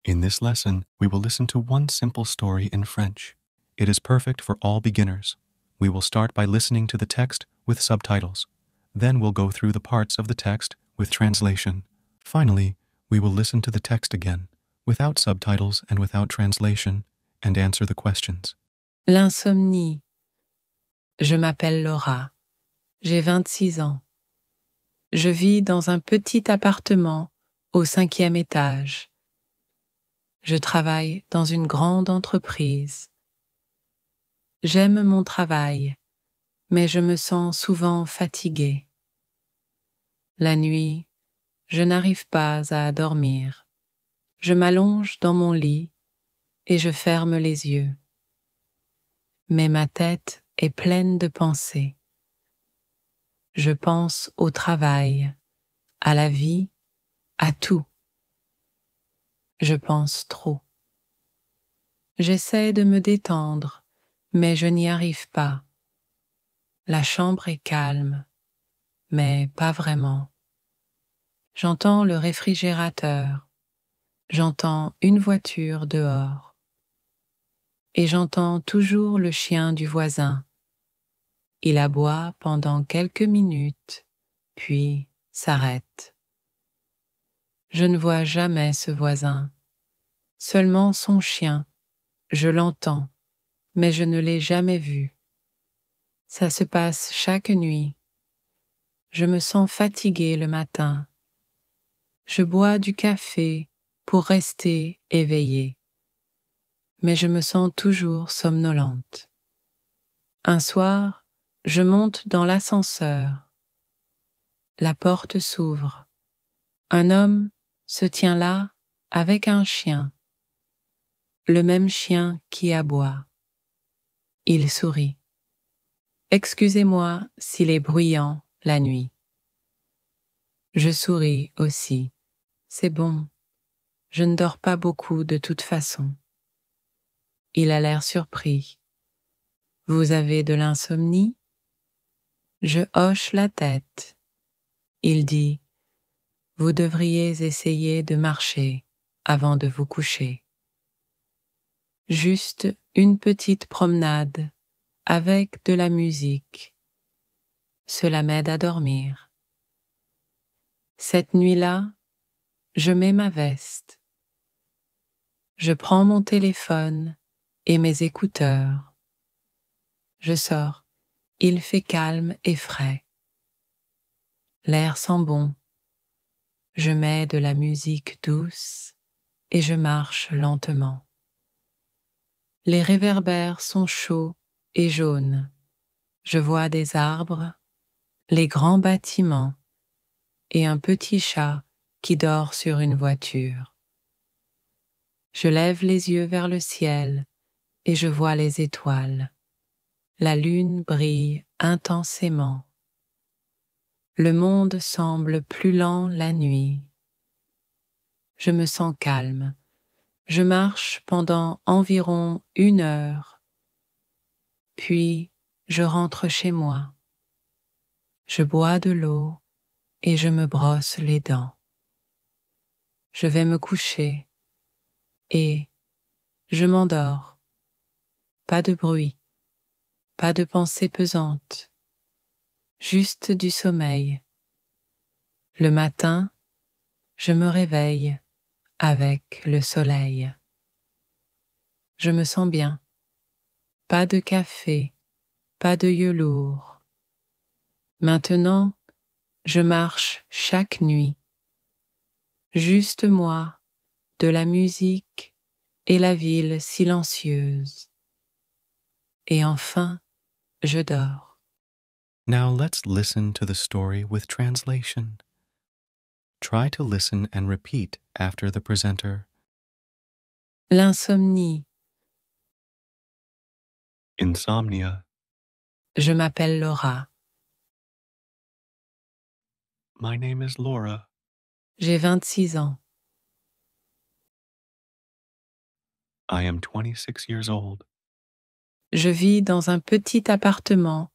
In this lesson, we will listen to one simple story in French. It is perfect for all beginners. We will start by listening to the text with subtitles. Then we'll go through the parts of the text with translation. Finally, we will listen to the text again, without subtitles and without translation, and answer the questions. L'insomnie. Je m'appelle Laura. J'ai 26 ans. Je vis dans un petit appartement au 5e étage. Je travaille dans une grande entreprise. J'aime mon travail, mais je me sens souvent fatiguée. La nuit, je n'arrive pas à dormir. Je m'allonge dans mon lit et je ferme les yeux. Mais ma tête est pleine de pensées. Je pense au travail, à la vie, à tout. Je pense trop. J'essaie de me détendre, mais je n'y arrive pas. La chambre est calme, mais pas vraiment. J'entends le réfrigérateur, j'entends une voiture dehors. Et j'entends toujours le chien du voisin. Il aboie pendant quelques minutes, puis s'arrête. Je ne vois jamais ce voisin, seulement son chien. Je l'entends, mais je ne l'ai jamais vu. Ça se passe chaque nuit. Je me sens fatiguée le matin. Je bois du café pour rester éveillée. Mais je me sens toujours somnolente. Un soir, je monte dans l'ascenseur. La porte s'ouvre. Un homme se tient là avec un chien. Le même chien qui aboie. Il sourit. Excusez-moi s'il est bruyant la nuit. Je souris aussi. C'est bon. Je ne dors pas beaucoup de toute façon. Il a l'air surpris. Vous avez de l'insomnie? Je hoche la tête. Il dit, vous devriez essayer de marcher avant de vous coucher. Juste une petite promenade avec de la musique. Cela m'aide à dormir. Cette nuit-là, je mets ma veste. Je prends mon téléphone et mes écouteurs. Je sors. Il fait calme et frais. L'air sent bon. Je mets de la musique douce et je marche lentement. Les réverbères sont chauds et jaunes. Je vois des arbres, les grands bâtiments et un petit chat qui dort sur une voiture. Je lève les yeux vers le ciel et je vois les étoiles. La lune brille intensément. Le monde semble plus lent la nuit. Je me sens calme. Je marche pendant environ 1 heure. Puis, je rentre chez moi. Je bois de l'eau et je me brosse les dents. Je vais me coucher et je m'endors. Pas de bruit, pas de pensées pesantes, juste du sommeil. Le matin, je me réveille avec le soleil. Je me sens bien. Pas de café, pas de yeux lourds. Maintenant, je marche chaque nuit. Juste moi, de la musique et la ville silencieuse. Et enfin, je dors. Now let's listen to the story with translation. Try to listen and repeat after the presenter. L'insomnie. Insomnia. Je m'appelle Laura. My name is Laura. J'ai 26 ans. I am 26 years old. Je vis dans un petit appartement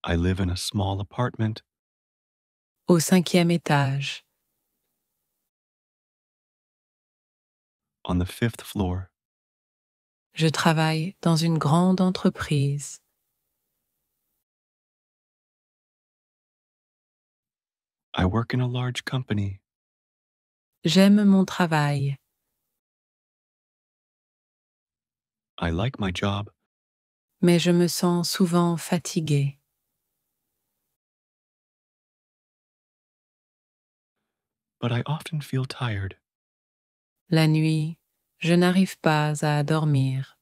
I live in a small apartment au 5e étage, on the 5th floor. je travaille dans une grande entreprise. I work in a large company. J'aime mon travail, I like my job, mais je me sens souvent fatiguée. but I often feel tired. La nuit, je n'arrive pas à dormir.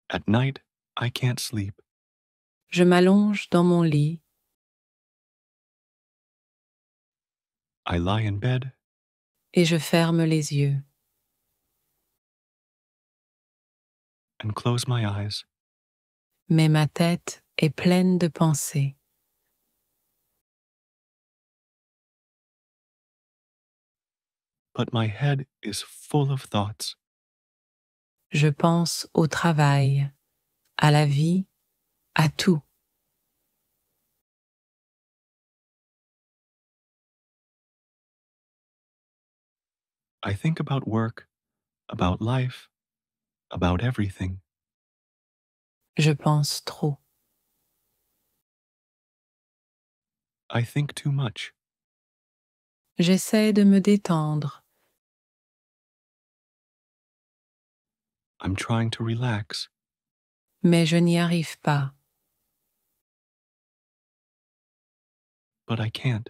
At night, I can't sleep. Je m'allonge dans mon lit I lie in bed et je ferme les yeux. and close my eyes, Mais ma tête est pleine de pensées. but my head is full of thoughts. Je pense au travail, à la vie, à tout. I think about work, about life, about everything. Je pense trop. I think too much. J'essaie de me détendre, I'm trying to relax, mais je n'y arrive pas. but I can't.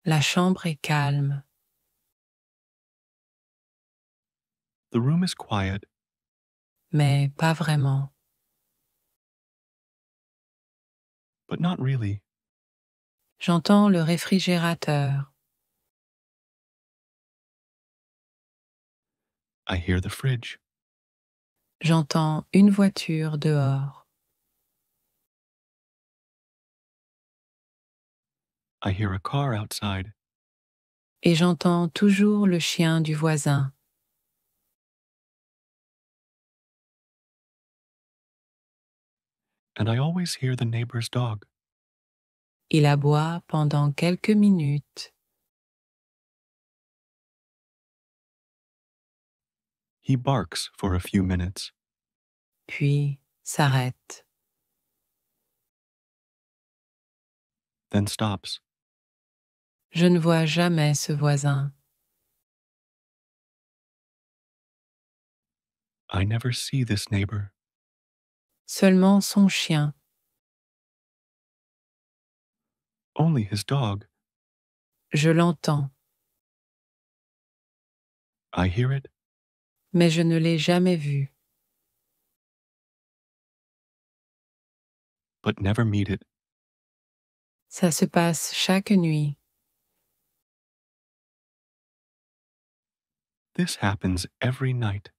La chambre est calme, The room is quiet, mais pas vraiment. but not really. J'entends le réfrigérateur. I hear the fridge. J'entends une voiture dehors. I hear a car outside, Et j'entends toujours le chien du voisin. and I always hear the neighbor's dog. Il aboie pendant quelques minutes, He barks for a few minutes, puis s'arrête. then stops. Je ne vois jamais ce voisin. I never see this neighbor, Seulement son chien. only his dog. Je l'entends, I hear it, mais je ne l'ai jamais vu. but never meet it. Ça se passe chaque nuit. This happens every night.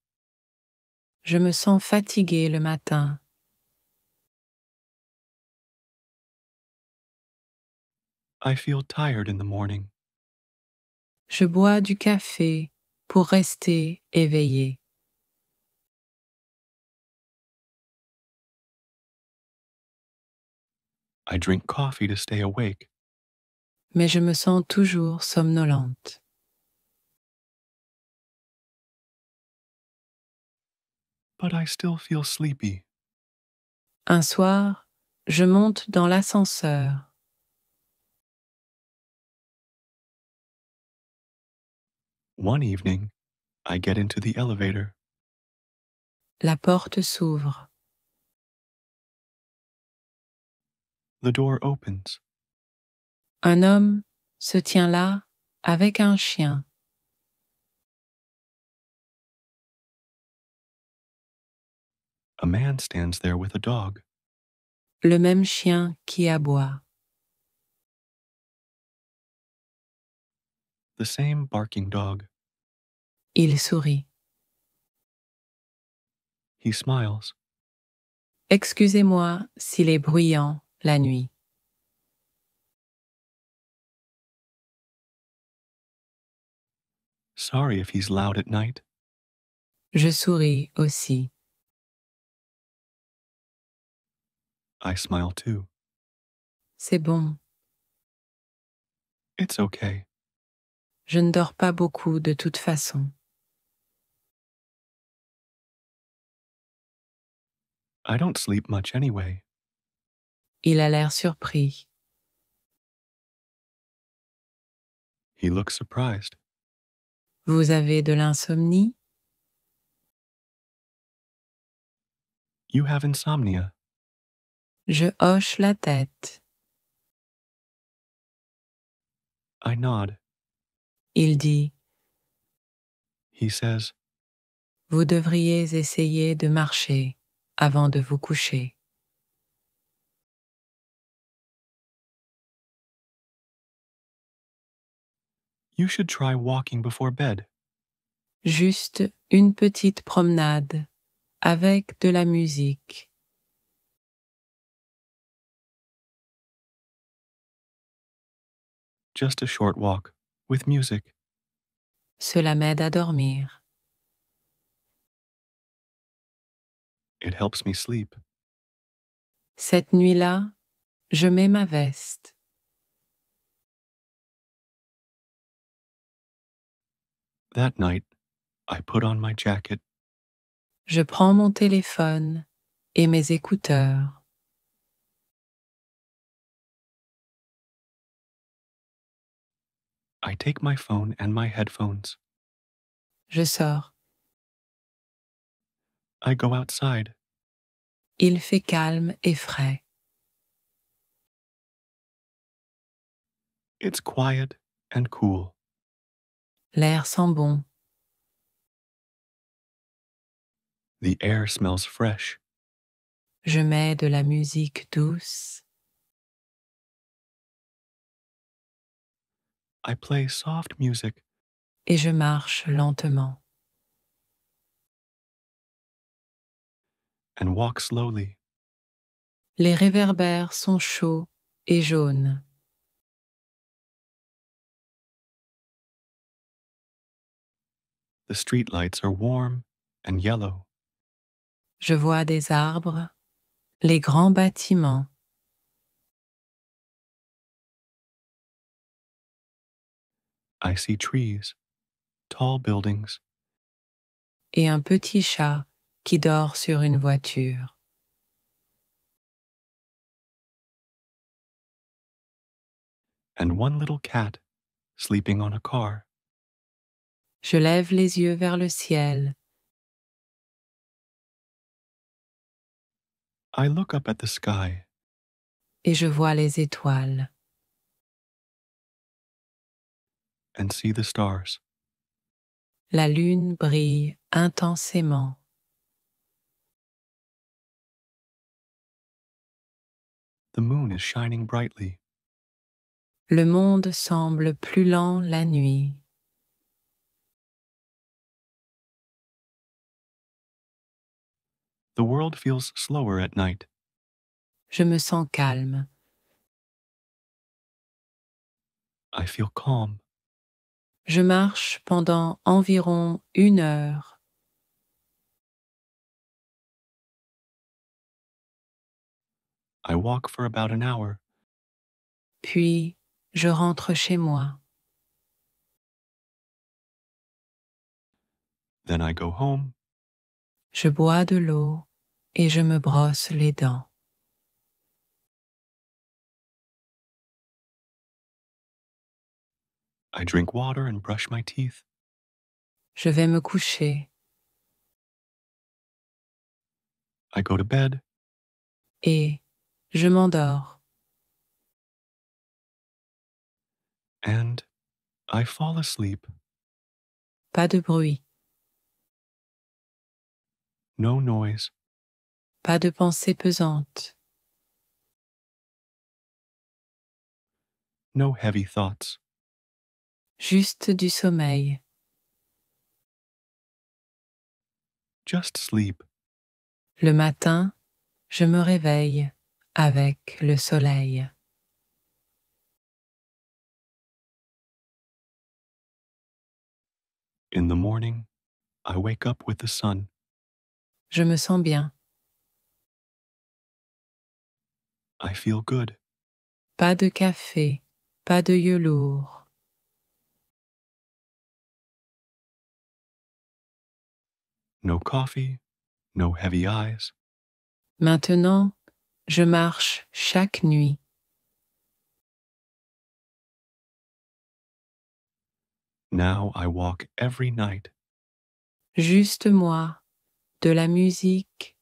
Je me sens fatiguée le matin. I feel tired in the morning. Je bois du café pour rester éveillée. I drink coffee to stay awake, Mais je me sens toujours somnolente. but I still feel sleepy. Un soir, je monte dans l'ascenseur. One evening, I get into the elevator. La porte s'ouvre. The door opens. Un homme se tient là avec un chien. A man stands there with a dog, Le même chien qui aboie. the same barking dog. Il sourit. He smiles. Excusez-moi s'il est bruyant la nuit. Sorry if he's loud at night. Je souris aussi. I smile too. C'est bon. It's okay. Je ne dors pas beaucoup de toute façon. I don't sleep much anyway. Il a l'air surpris. He looks surprised. Vous avez de l'insomnie? You have insomnia. Je hoche la tête. I nod. Il dit, He says, vous devriez essayer de marcher avant de vous coucher. you should try walking before bed. Juste une petite promenade avec de la musique. Just a short walk with music. Cela m'aide à dormir. It helps me sleep. Cette nuit-là, je mets ma veste. That night, I put on my jacket. Je prends mon téléphone et mes écouteurs. I take my phone and my headphones. Je sors. I go outside. Il fait calme et frais. It's quiet and cool. L'air sent bon. The air smells fresh. Je mets de la musique douce. I play soft music Et je marche lentement. and walk slowly. Les réverbères sont chauds et jaunes. The streetlights are warm and yellow. Je vois des arbres, les grands bâtiments. I see trees, tall buildings, Et un petit chat qui dort sur une voiture. and one little cat sleeping on a car. Je lève les yeux vers le ciel. I look up at the sky Et je vois les étoiles. and see the stars. La lune brille intensément. The moon is shining brightly. Le monde semble plus lent la nuit. The world feels slower at night. Je me sens calme. I feel calm. Je marche pendant environ 1 heure. I walk for about an hour. Puis, je rentre chez moi. Then I go home. Je bois de l'eau et je me brosse les dents. I drink water and brush my teeth. Je vais me coucher I go to bed et je m'endors. and I fall asleep. Pas de bruit, No noise, pas de pensée pesante. no heavy thoughts. Juste du sommeil. Just sleep. Le matin, je me réveille avec le soleil. In the morning, I wake up with the sun. Je me sens bien. I feel good. Pas de café, pas de yeux lourds. No coffee, no heavy eyes. Maintenant, je marche chaque nuit. Now I walk every night. Juste moi, de la musique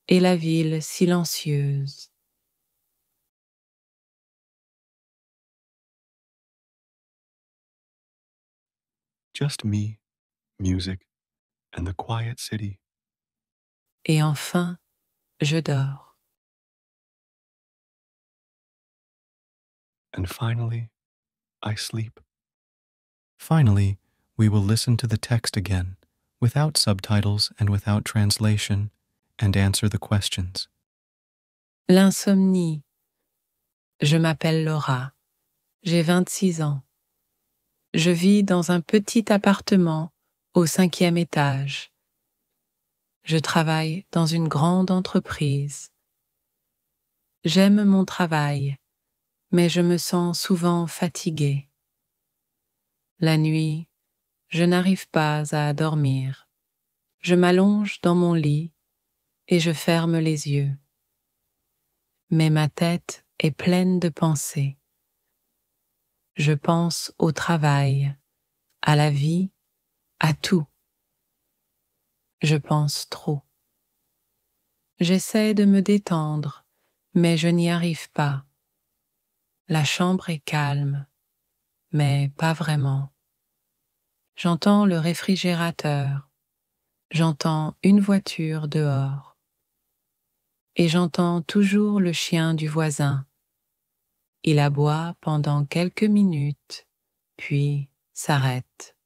et la ville silencieuse. Just me, music, and the quiet city. Et enfin, je dors. And finally, I sleep. Finally, we will listen to the text again, without subtitles and without translation, and answer the questions. L'insomnie. Je m'appelle Laura. J'ai 26 ans. Je vis dans un petit appartement au 5e étage. Je travaille dans une grande entreprise. J'aime mon travail, mais je me sens souvent fatiguée. La nuit, je n'arrive pas à dormir. Je m'allonge dans mon lit et je ferme les yeux. Mais ma tête est pleine de pensées. Je pense au travail, à la vie, à tout. Je pense trop. J'essaie de me détendre, mais je n'y arrive pas. La chambre est calme, mais pas vraiment. J'entends le réfrigérateur, j'entends une voiture dehors. Et j'entends toujours le chien du voisin. Il aboie pendant quelques minutes, puis s'arrête.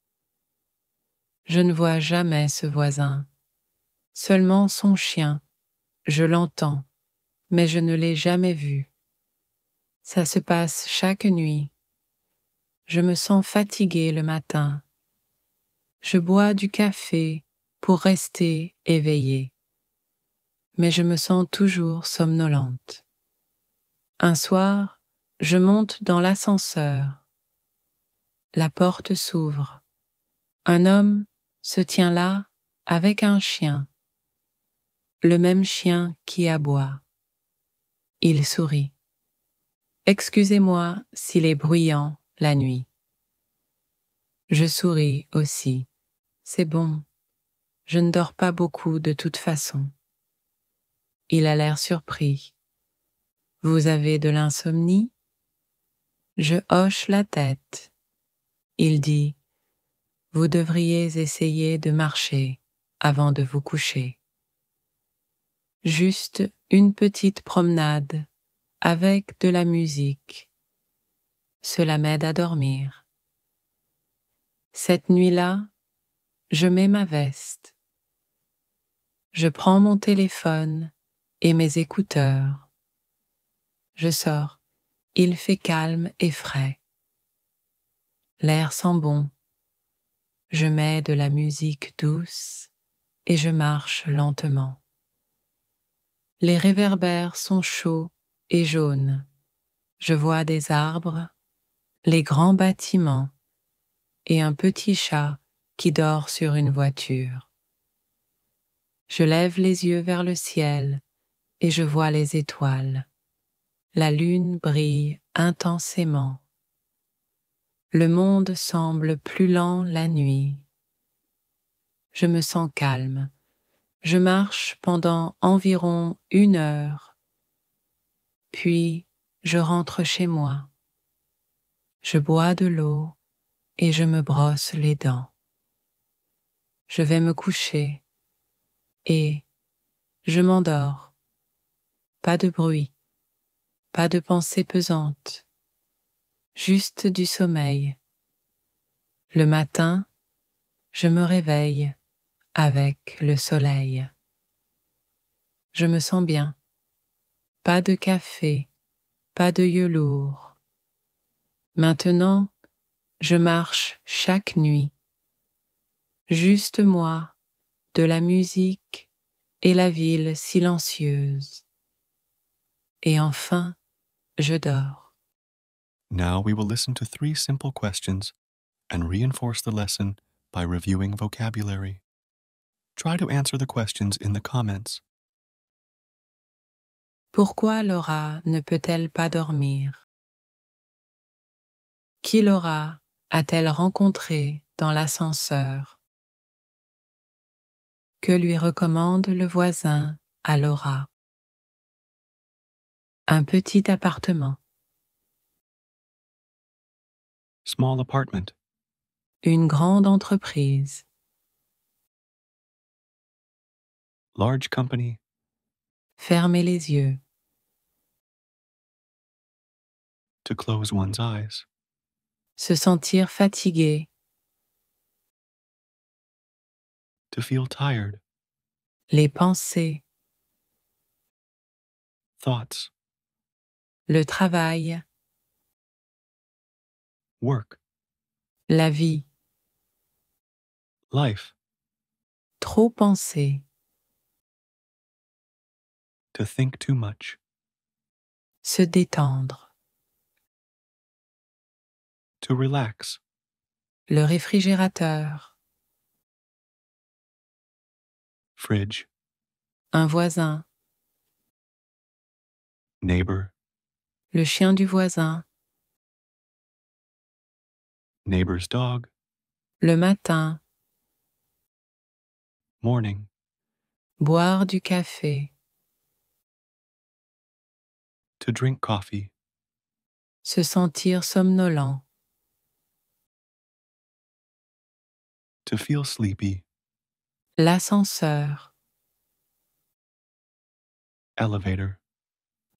Je ne vois jamais ce voisin, seulement son chien. Je l'entends, mais je ne l'ai jamais vu. Ça se passe chaque nuit. Je me sens fatiguée le matin. Je bois du café pour rester éveillée. Mais je me sens toujours somnolente. Un soir, je monte dans l'ascenseur. La porte s'ouvre. Un homme se tient là avec un chien. Le même chien qui aboie. Il sourit. Excusez-moi s'il est bruyant la nuit. Je souris aussi. C'est bon. Je ne dors pas beaucoup de toute façon. Il a l'air surpris. Vous avez de l'insomnie? Je hoche la tête. Il dit, vous devriez essayer de marcher avant de vous coucher. Juste une petite promenade avec de la musique. Cela m'aide à dormir. Cette nuit-là, je mets ma veste. Je prends mon téléphone et mes écouteurs. Je sors. Il fait calme et frais. L'air sent bon. Je mets de la musique douce et je marche lentement. Les réverbères sont chauds et jaunes. Je vois des arbres, les grands bâtiments et un petit chat qui dort sur une voiture. Je lève les yeux vers le ciel et je vois les étoiles. La lune brille intensément. Le monde semble plus lent la nuit. Je me sens calme. Je marche pendant environ 1 heure. Puis, je rentre chez moi. Je bois de l'eau et je me brosse les dents. Je vais me coucher et je m'endors. Pas de bruit, pas de pensées pesantes, juste du sommeil. Le matin, je me réveille avec le soleil. Je me sens bien. Pas de café, pas de yeux lourds. Maintenant, je marche chaque nuit. Juste moi, de la musique et la ville silencieuse. Et enfin, je dors. Now we will listen to 3 simple questions and reinforce the lesson by reviewing vocabulary. Try to answer the questions in the comments. Pourquoi Laura ne peut-elle pas dormir? Qui Laura a-t-elle rencontré dans l'ascenseur? Que lui recommande le voisin à Laura? Un petit appartement. Small apartment. Une grande entreprise. Large company. Fermer les yeux. To close one's eyes. Se sentir fatigué. To feel tired. Les pensées. Thoughts. Le travail. Work. La vie. Life. Trop penser. To think too much. Se détendre. To relax. Le réfrigérateur. Fridge. Un voisin. Neighbor. Le chien du voisin. Neighbor's dog. Le matin. Morning. Boire du café. To drink coffee. Se sentir somnolent. To feel sleepy. L'ascenseur. Elevator.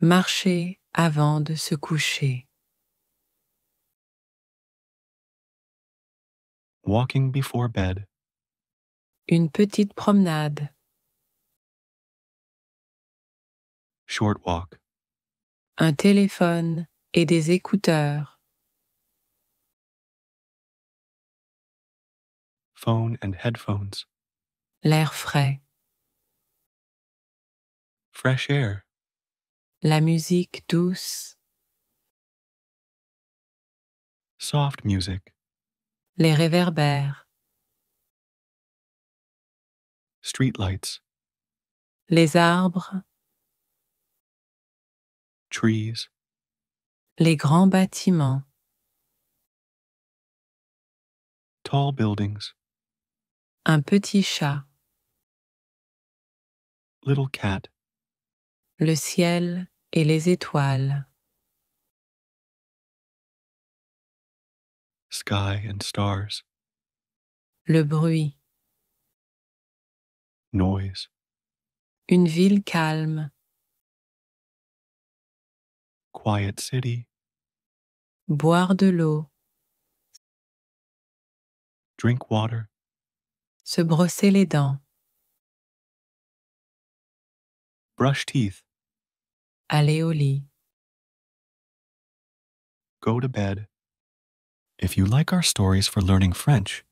Marcher avant de se coucher. Walking before bed. Une petite promenade. Short walk. Un téléphone et des écouteurs. Phone and headphones. L'air frais. Fresh air. La musique douce. Soft music. Les réverbères. Street lights. Les arbres. Trees. Les grands bâtiments. Tall buildings. Un petit chat. Little cat. Le ciel et les étoiles. Sky and stars. Le bruit. Noise. Une ville calme. Quiet city. Boire de l'eau. Drink water. Se brosser les dents. Brush teeth. Aller au lit. Go to bed. If you like our stories for learning French,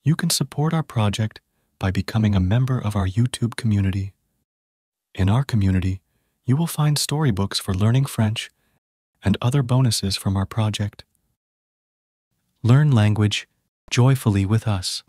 you can support our project by becoming a member of our YouTube community. In our community, you will find storybooks for learning French and other bonuses from our project. Learn language joyfully with us.